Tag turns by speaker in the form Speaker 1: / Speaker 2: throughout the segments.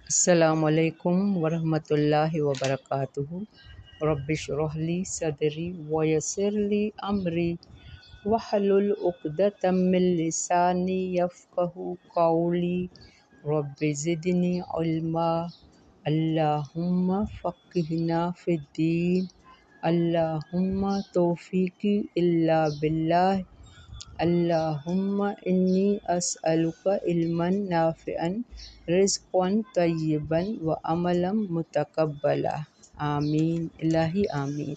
Speaker 1: السلام علیکم ورحمۃ اللہ وبرکاتہ۔ رب اشرح لی صدری ویسر لی امری واحلل عقدۃ من لسانی یفقہوا قولی۔ رب زدنی علما، اللہم فقہنا فی الدین، اللہم توفیقی الا باللہ، اللہم انی اسألک علما نافعا رزقا طیبا وعملا متقبلا۔ آمین الہی آمین۔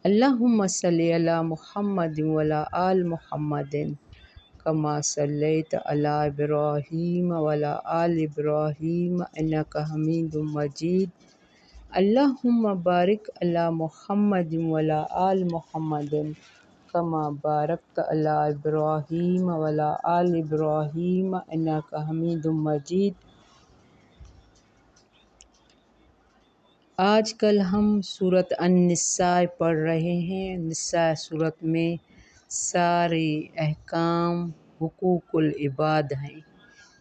Speaker 1: اللہم صلی علی محمد وعلی آل محمد کما صلیت علی ابراہیم وعلی آل ابراہیم انک حمید مجید۔ اللہم بارک علی محمد وعلی آل محمد کما بارکت علی ابراہیم وعلی آل ابراہیم انک حمید مجید۔ آج کل ہم سورۃ النساء پڑھ رہے ہیں۔ نساء سورۃ میں سارے احکام حقوق العباد ہیں،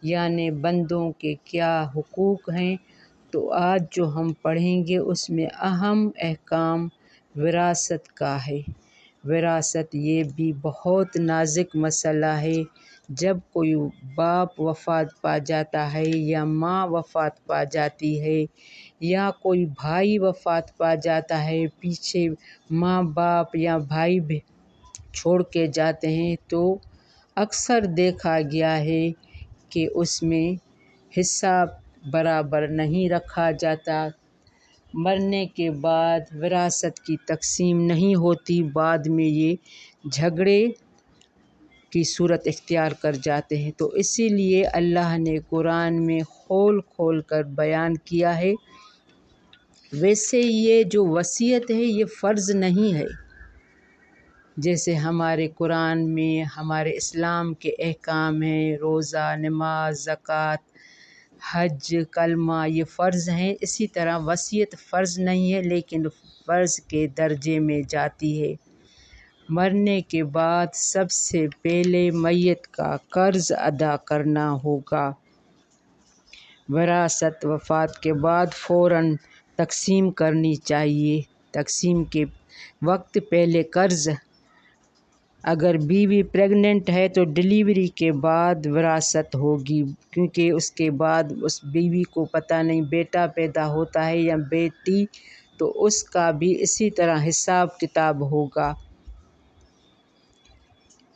Speaker 1: یعنی بندوں کے کیا حقوق ہیں۔ تو آج جو ہم پڑھیں گے اس میں اہم احکام وراثت کا ہے۔ وراثت یہ بھی بہت نازک مسئلہ ہے۔ جب کوئی باپ وفات پا جاتا ہے یا ماں وفات پا جاتی ہے یا کوئی بھائی وفات پا جاتا ہے، پیچھے ماں باپ یا بھائی بھی چھوڑ کے جاتے ہیں، تو اکثر دیکھا گیا ہے کہ اس میں حصہ برابر نہیں رکھا جاتا۔ مرنے کے بعد وراثت کی تقسیم نہیں ہوتی، بعد میں یہ جھگڑے کی صورت اختیار کر جاتے ہیں۔ تو اسی لیے اللہ نے قرآن میں کھول کھول کر بیان کیا ہے۔ ویسے یہ جو وصیت ہے یہ فرض نہیں ہے، جیسے ہمارے قرآن میں ہمارے اسلام کے احکام ہیں، روزہ، نماز، زکوٰۃ، حج، کلمہ، یہ فرض ہیں۔ اسی طرح وصیت فرض نہیں ہے لیکن فرض کے درجے میں جاتی ہے۔ مرنے کے بعد سب سے پہلے میت کا قرض ادا کرنا ہوگا۔ وراثت وفات کے بعد فوراً تقسیم کرنی چاہیے۔ تقسیم کے وقت پہلے قرض، اگر بیوی پریگننٹ ہے تو ڈلیوری کے بعد وراثت ہوگی، کیونکہ اس کے بعد اس بیوی کو پتہ نہیں بیٹا پیدا ہوتا ہے یا بیٹی، تو اس کا بھی اسی طرح حساب کتاب ہوگا۔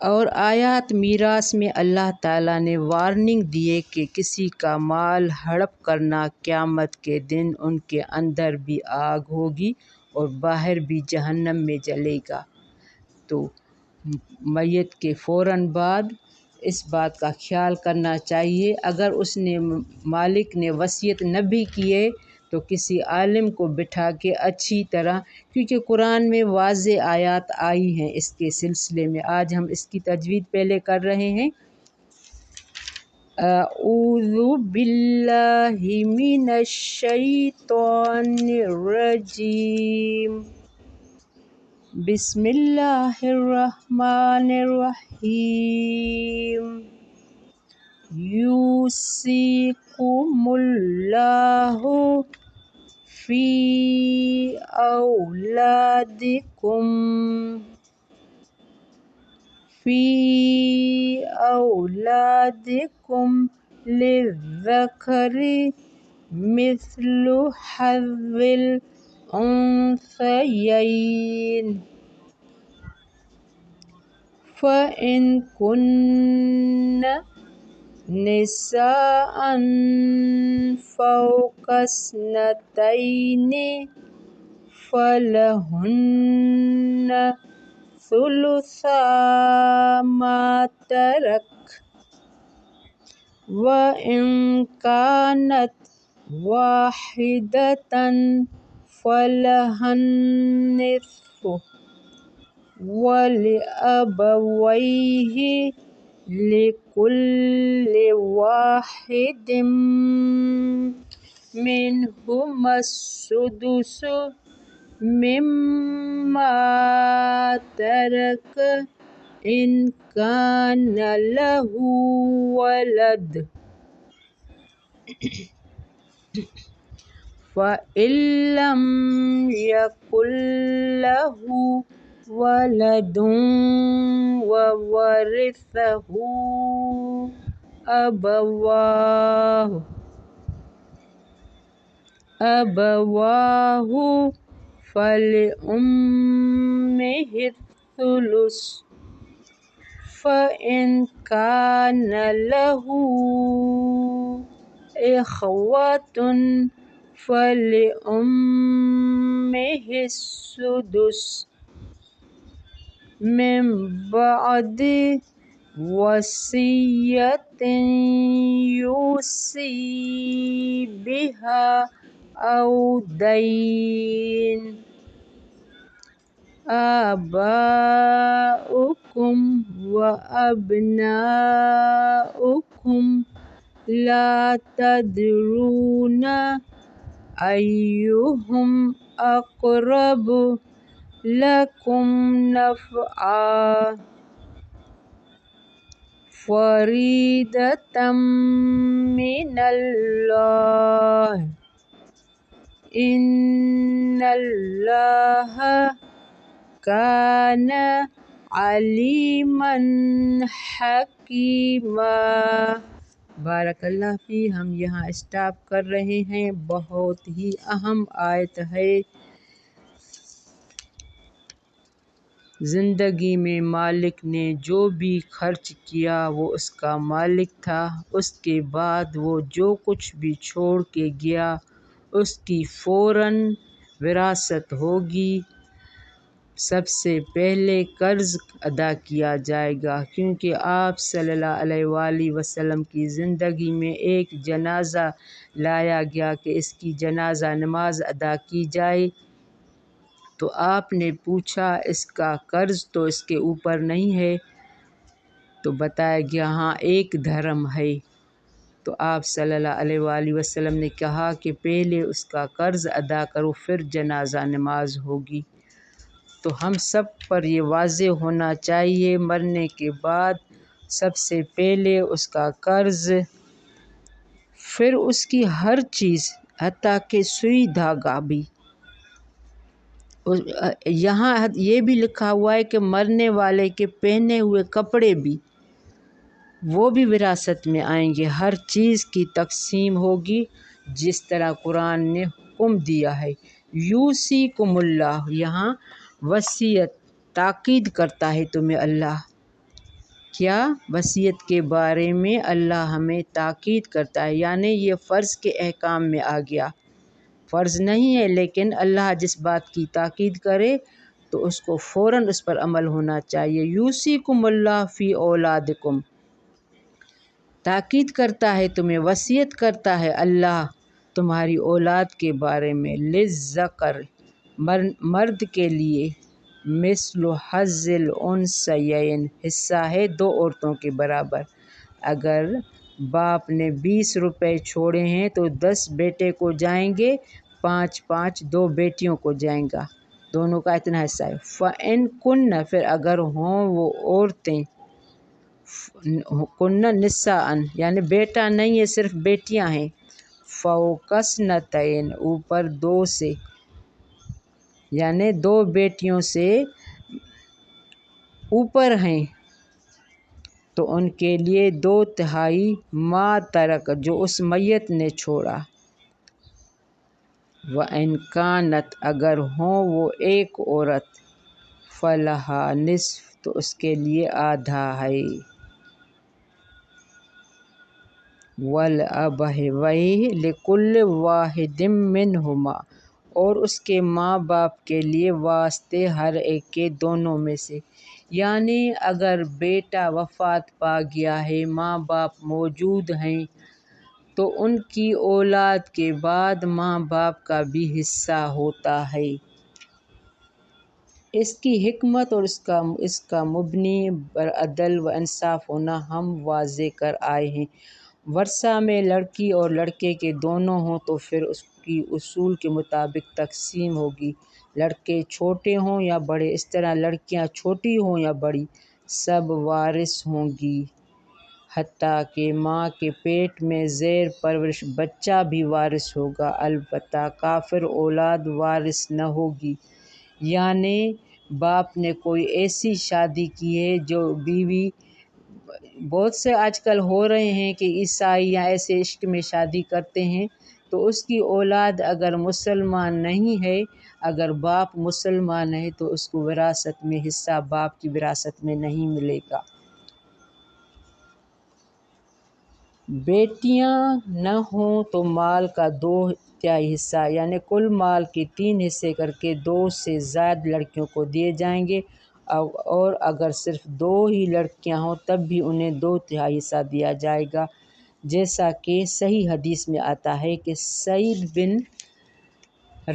Speaker 1: اور آیات میراث میں اللہ تعالیٰ نے وارننگ دی ہے کہ کسی کا مال ہڑپ کرنا قیامت کے دن ان کے اندر بھی آگ ہوگی اور باہر بھی جہنم میں جلے گا۔ تو میت کے فوراً بعد اس بات کا خیال کرنا چاہیے۔ اگر اس نے مالک نے وصیت نہ بھی کی ہے تو کسی عالم کو بٹھا کے اچھی طرح، کیونکہ قرآن میں واضح آیات آئی ہیں اس کے سلسلے میں۔ آج ہم اس کی تجوید پہلے کر رہے ہیں۔ اعوذ باللہ من الشیطان الرجیم، بسم اللہ الرحمن الرحیم۔ یوصیکم اللہ فی اولادکم للذکر مثل حظ الانثیین، فإن کن نساء فوق اثنتین فلہن ثلثا ما ترک، وإن كانت واحدة فلها النصف، ولأبويه لكل واحد منهما السدس مما ترك إن كان له ولد، فَإِن لَّمْ يَكُن لَّهُ وَلَدٌ وَوَرِثَهُ أَبَوَاهُ فَلِأُمِّهِ الثُّلُثُ فَإِن كَانَ لَهُ إِخْوَةٌ فَلِأُمِّهِ السُّدُسُ مِن بَعْدِ وَصِيَّةٍ يُوصِي بِهَا أَوْ دَيْنٍ. آباؤكم وأبناؤكم لا تدرون أيهم أقرب لكم نفعا فريضة من الله إن الله كان علیما حکیما۔ بارک اللہ فی۔ ہم یہاں اسٹاپ کر رہے ہیں، بہت ہی اہم آیت ہے۔ زندگی میں مالک نے جو بھی خرچ کیا وہ اس کا مالک تھا، اس کے بعد وہ جو کچھ بھی چھوڑ کے گیا اس کی فوراً وراثت ہوگی۔ سب سے پہلے قرض ادا کیا جائے گا، کیونکہ آپ صلی اللہ علیہ وآلہ وسلم کی زندگی میں ایک جنازہ لایا گیا کہ اس کی جنازہ نماز ادا کی جائے، تو آپ نے پوچھا اس کا قرض تو اس کے اوپر نہیں ہے؟ تو بتایا گیا ہاں 1 درہم ہے۔ تو آپ صلی اللہ علیہ وآلہ وسلم نے کہا کہ پہلے اس کا قرض ادا کرو پھر جنازہ نماز ہوگی۔ تو ہم سب پر یہ واضح ہونا چاہیے، مرنے کے بعد سب سے پہلے اس کا قرض، پھر اس کی ہر چیز، حتیٰ کہ سوئی دھاگا بھی۔ یہاں یہ بھی لکھا ہوا ہے کہ مرنے والے کے پہنے ہوئے کپڑے بھی، وہ بھی وراثت میں آئیں گے۔ ہر چیز کی تقسیم ہوگی جس طرح قرآن نے حکم دیا ہے۔ یوصیکم اللہ، یہاں وصیت، تاکید کرتا ہے تمہیں اللہ۔ کیا؟ وصیت کے بارے میں اللہ ہمیں تاکید کرتا ہے، یعنی یہ فرض کے احکام میں آ گیا۔ فرض نہیں ہے لیکن اللہ جس بات کی تاکید کرے تو اس کو فوراً اس پر عمل ہونا چاہیے۔ یوصیکم اللہ فی اولادکم، تاکید کرتا ہے تمہیں، وصیت کرتا ہے اللہ تمہاری اولاد کے بارے میں۔ للذکر، مرد کے لیے، مثل حظ الانثیین، حصہ ہے 2 عورتوں کے برابر۔ اگر باپ نے 20 روپے چھوڑے ہیں تو 10 بیٹے کو جائیں گے، 5 2 بیٹیوں کو جائیں گا، دونوں کا اتنا حصہ ہے۔ فَإِن کُنَّ، پھر اگر ہوں وہ عورتیں، کُنَّ نساء یعنی بیٹا نہیں ہے صرف بیٹیاں ہیں، فَوْقَ اثْنَتَيْنِ، اوپر 2 سے، یعنی 2 بیٹیوں سے اوپر ہیں، تو ان کے لیے 2/3 ما ترک، جو اس میت نے چھوڑا۔ وَإِن كَانَتْ، اگر ہوں وہ ایک عورت، فَلَهَا نِصْفُ، تو اس کے لیے آدھا ہے۔ وَلِأَبَوَيْهِ لِكُلِّ وَاحِدٍ مِّنْهُمَا، اور اس کے ماں باپ کے لیے واسطے ہر ایک کے دونوں میں سے، یعنی اگر بیٹا وفات پا گیا ہے، ماں باپ موجود ہیں، تو ان کی اولاد کے بعد ماں باپ کا بھی حصہ ہوتا ہے۔ اس کی حکمت اور اس کا مبنی بر عدل و انصاف ہونا ہم واضح کر آئے ہیں۔ ورثہ میں لڑکی اور لڑکے کے دونوں ہوں تو پھر اس کی اصول کے مطابق تقسیم ہوگی، لڑکے چھوٹے ہوں یا بڑے، اس طرح لڑکیاں چھوٹی ہوں یا بڑی، سب وارث ہوں گی۔ حتیٰ کہ ماں کے پیٹ میں زیر پرورش بچہ بھی وارث ہوگا، البتہ کافر اولاد وارث نہ ہوگی۔ یعنی باپ نے کوئی ایسی شادی کی ہے جو بیوی، بہت سے آج کل ہو رہے ہیں کہ عیسائی یا ایسے عشق میں شادی کرتے ہیں، تو اس کی اولاد اگر مسلمان نہیں ہے، اگر باپ مسلمان ہے تو اس کو وراثت میں حصہ باپ کی وراثت میں نہیں ملے گا۔ بیٹیاں نہ ہوں تو مال کا 2/3 حصہ یعنی کل مال کے 3 حصے کر کے 2 سے زائد لڑکیوں کو دیے جائیں گے، اور اگر صرف 2 ہی لڑکیاں ہوں تب بھی انہیں 2/3 حصہ دیا جائے گا، جیسا کہ صحیح حدیث میں آتا ہے کہ سعید بن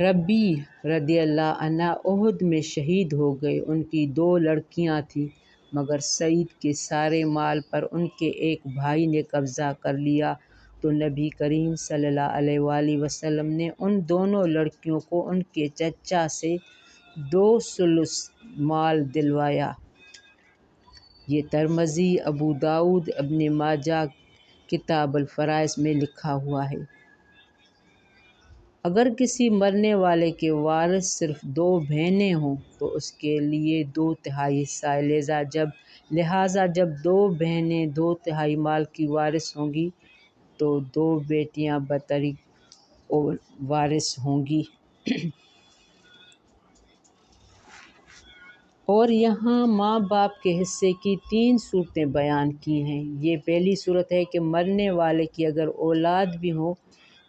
Speaker 1: ربیع رضی اللہ عنہ احد میں شہید ہو گئے۔ ان کی 2 لڑکیاں تھیں، مگر سعید کے سارے مال پر ان کے ایک بھائی نے قبضہ کر لیا، تو نبی کریم صلی اللہ علیہ وآلہ وسلم نے ان دونوں لڑکیوں کو ان کے چچا سے 2 مال دلوایا۔ یہ ترمذی، ابو داؤد، ابن ماجہ کتاب الفرائض میں لکھا ہوا ہے۔ اگر کسی مرنے والے کے وارث صرف 2 بہنیں ہوں تو اس کے لیے 2/3 حصہ ہے، لہٰذا جب 2 بہنیں 2/3 مال کی وارث ہوں گی تو 2 بیٹیاں برتری وارث ہوں گی۔ اور یہاں ماں باپ کے حصے کی 3 صورتیں بیان کی ہیں۔ یہ پہلی صورت ہے کہ مرنے والے کی اگر اولاد بھی ہو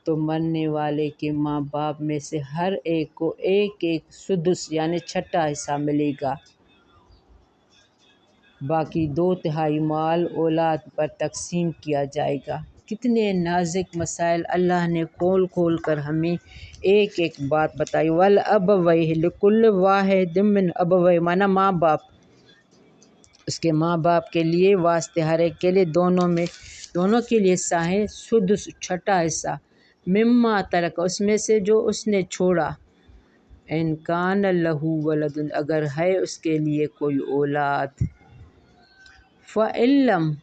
Speaker 1: تو مرنے والے کے ماں باپ میں سے ہر ایک کو 1 سدس یعنی 6واں حصہ ملے گا، باقی 2/3 مال اولاد پر تقسیم کیا جائے گا۔ کتنے نازک مسائل اللہ نے کھول کھول کر ہمیں ایک بات بتائی۔ وَالْأَبَوَيْنِ لِكُلِّ وَاحِدٍ مِّنْ أَبَوَيْهِ مانا ماں باپ، اس کے ماں باپ کے لیے واسطے ہر ایک کے لیے دونوں کے لیے حصہ ہے، سدس 6واں حصہ، مما ترک اس میں سے جو اس نے چھوڑا، ان کان لہ ولد اگر ہے اس کے لیے کوئی اولاد، فَإِن لَّمْ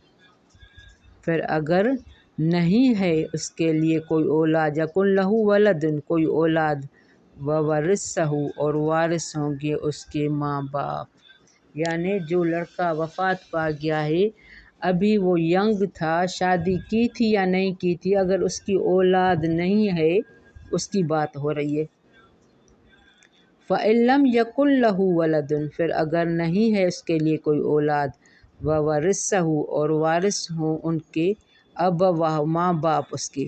Speaker 1: پھر اگر نہیں ہے اس کے لیے کوئی اولاد، یکن لہ ولد کوئی اولاد، وورثہ اور وارث ہوں گے اس کے ماں باپ۔ یعنی جو لڑکا وفات پا گیا ہے، ابھی وہ ینگ تھا، شادی کی تھی یا نہیں کی تھی، اگر اس کی اولاد نہیں ہے، اس کی بات ہو رہی ہے۔ فَإِن لَّمْ یکن لہ ولد پھر اگر نہیں ہے اس کے لیے کوئی اولاد، وورثہ اور وارث ہوں ان کے ابواہ ماں باپ اس کے،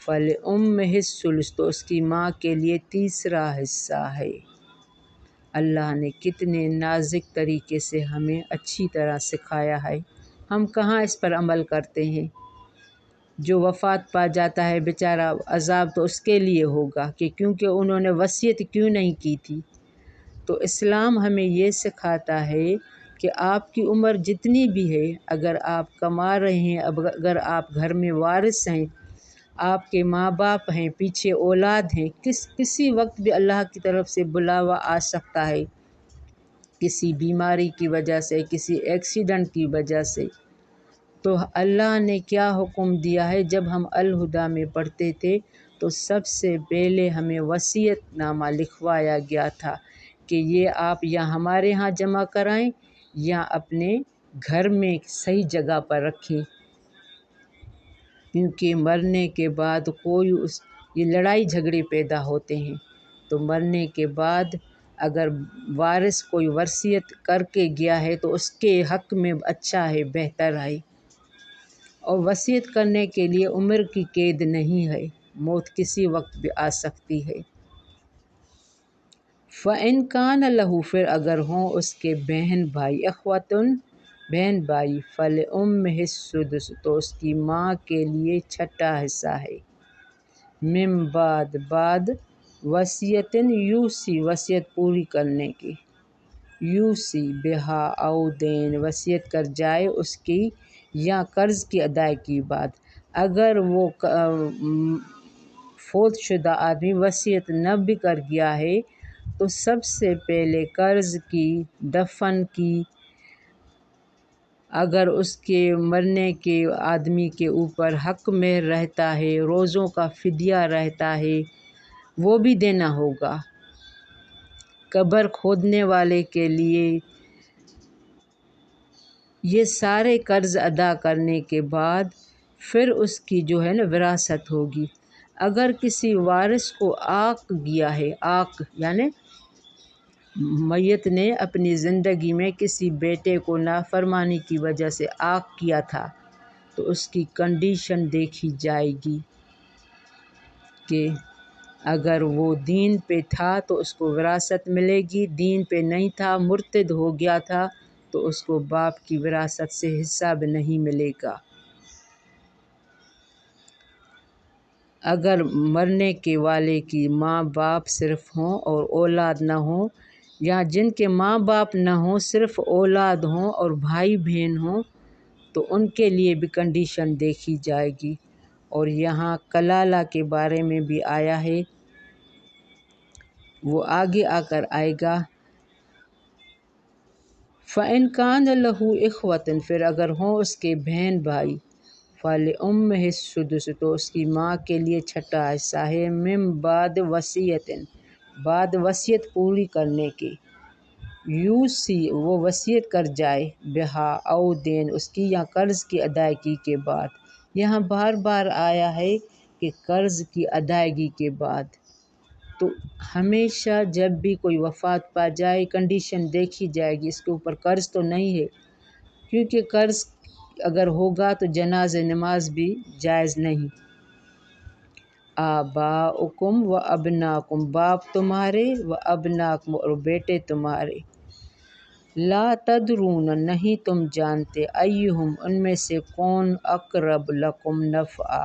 Speaker 1: فَلِأُمِّهِ الثُّلُث تو اس کی ماں کے لیے 3واں حصہ ہے۔ اللہ نے کتنے نازک طریقے سے ہمیں اچھی طرح سکھایا ہے، ہم کہاں اس پر عمل کرتے ہیں۔ جو وفات پا جاتا ہے بیچارہ، عذاب تو اس کے لیے ہوگا کہ کیونکہ انہوں نے وصیت کیوں نہیں کی تھی۔ تو اسلام ہمیں یہ سکھاتا ہے کہ آپ کی عمر جتنی بھی ہے، اگر آپ کما رہے ہیں، اگر آپ گھر میں وارث ہیں، آپ کے ماں باپ ہیں، پیچھے اولاد ہیں، کسی وقت بھی اللہ کی طرف سے بلاوا آ سکتا ہے، کسی بیماری کی وجہ سے، کسی ایکسیڈنٹ کی وجہ سے۔ تو اللہ نے کیا حکم دیا ہے، جب ہم الہدیٰ میں پڑھتے تھے تو سب سے پہلے ہمیں وصیت نامہ لکھوایا گیا تھا کہ یہ آپ یا ہمارے ہاں جمع کرائیں یا اپنے گھر میں صحیح جگہ پر رکھیں، کیونکہ مرنے کے بعد یہ لڑائی جھگڑے پیدا ہوتے ہیں، تو مرنے کے بعد اگر وارث کوئی وصیت کر کے گیا ہے تو اس کے حق میں اچھا ہے، بہتر ہے، اور وصیت کرنے کے لیے عمر کی قید نہیں ہے، موت کسی وقت بھی آ سکتی ہے۔ فَإِن كَانَ لَهُ پھر اگر ہوں اس کے بہن بھائی، اخوۃ بہن بھائی، فَلِأُمِّهِ السُّدُسُ تو اس کی ماں کے لیے 6واں حصہ ہے، من بعد وصیت یوصی وصیت پوری کرنے کے، یوصی بہا او دین وصیت کر جائے اس کی یا قرض کی ادائیگی کے بعد۔ اگر وہ فوت شدہ آدمی وصیت نہ بھی کر گیا ہے تو سب سے پہلے قرض کی، دفن کی اگر اس کے مرنے کے آدمی کے اوپر حق مہر رہتا ہے، روزوں کا فدیہ رہتا ہے، وہ بھی دینا ہوگا۔ قبر کھودنے والے کے لیے یہ سارے قرض ادا کرنے کے بعد پھر اس کی وراثت ہوگی۔ اگر کسی وارث کو عاق گیا ہے، عاق یعنی میت نے اپنی زندگی میں کسی بیٹے کو نافرمانی کی وجہ سے عاق کیا تھا، تو اس کی کنڈیشن دیکھی جائے گی کہ اگر وہ دین پہ تھا تو اس کو وراثت ملے گی، دین پہ نہیں تھا، مرتد ہو گیا تھا، تو اس کو باپ کی وراثت سے حصہ بھی نہیں ملے گا۔ اگر مرنے کے والے کی ماں باپ صرف ہوں اور اولاد نہ ہوں، یا جن کے ماں باپ نہ ہوں صرف اولاد ہوں اور بھائی بہن ہوں، تو ان کے لیے بھی کنڈیشن دیکھی جائے گی۔ اور یہاں کلالہ کے بارے میں بھی آیا ہے، وہ آگے آ کر آئے گا۔ فَإِنْ كَانَ لَهُ إِخْوَةٌ، پھر اگر ہوں اس کے بہن بھائی، فَلِأُمِّهِ السُّدُسُ، تو اس کی ماں کے لیے چھٹا حصہ ہے، مِن بعد وصیۃ، بعد وصیت پوری کرنے کے، یوصی وہ وصیت کر جائے، بہا او دین اس کی یا قرض کی ادائیگی کے بعد۔ یہاں بار بار آیا ہے کہ قرض کی ادائیگی کے بعد، تو ہمیشہ جب بھی کوئی وفات پا جائے کنڈیشن دیکھی جائے گی، اس کے اوپر قرض تو نہیں ہے، کیونکہ قرض اگر ہوگا تو جنازہ نماز بھی جائز نہیں۔ آباؤکم و ابناکم، باپ تمہارے، و ابناکم اور بیٹے تمہارے، لا تدرون نہیں تم جانتے، ایہم ان میں سے کون، اقرب لکم نفعا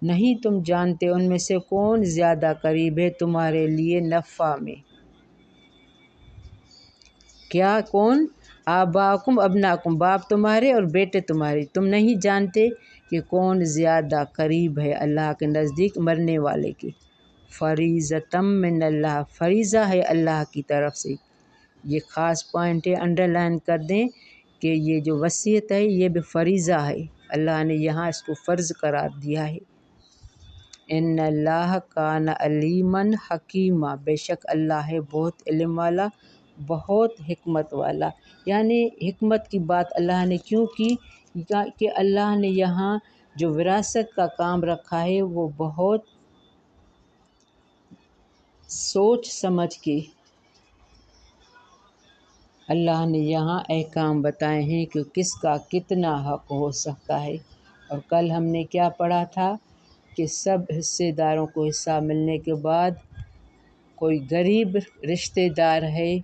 Speaker 1: نہیں تم جانتے ان میں سے کون زیادہ قریب ہے تمہارے لیے نفع میں۔ کیا کون؟ آباؤکم ابناکم، باپ تمہارے اور بیٹے تمہارے، تم نہیں جانتے کہ کون زیادہ قریب ہے اللہ کے نزدیک مرنے والے کے۔ فریضۃ من اللہ، فریضہ ہے اللہ کی طرف سے۔ یہ خاص پوائنٹ ہے، انڈر لائن کر دیں کہ یہ جو وصیت ہے یہ بھی فریضہ ہے، اللہ نے یہاں اس کو فرض قرار دیا ہے۔ ان اللہ کان علیما حکیما، بے شک اللہ ہے بہت علم والا، بہت حکمت والا۔ یعنی حکمت کی بات اللہ نے کیوں کی کہ اللہ نے یہاں جو وراثت کا کام رکھا ہے وہ بہت سوچ سمجھ کے اللہ نے یہاں احکام بتائے ہیں کہ کس کا کتنا حق ہو سکتا ہے۔ اور کل ہم نے کیا پڑھا تھا کہ سب حصے داروں کو حصہ ملنے کے بعد کوئی غریب رشتہ دار ہے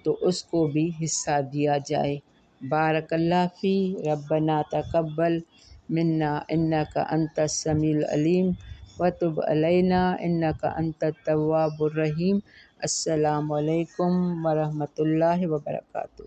Speaker 1: تو اس کو بھی حصہ دیا جائے۔ بارک اللہ فی، ربنا تقبل منا انک انت السمیع العلیم وتب علینا انک انت التواب الرحیم۔ السلام علیکم ورحمۃ اللہ وبرکاتہ۔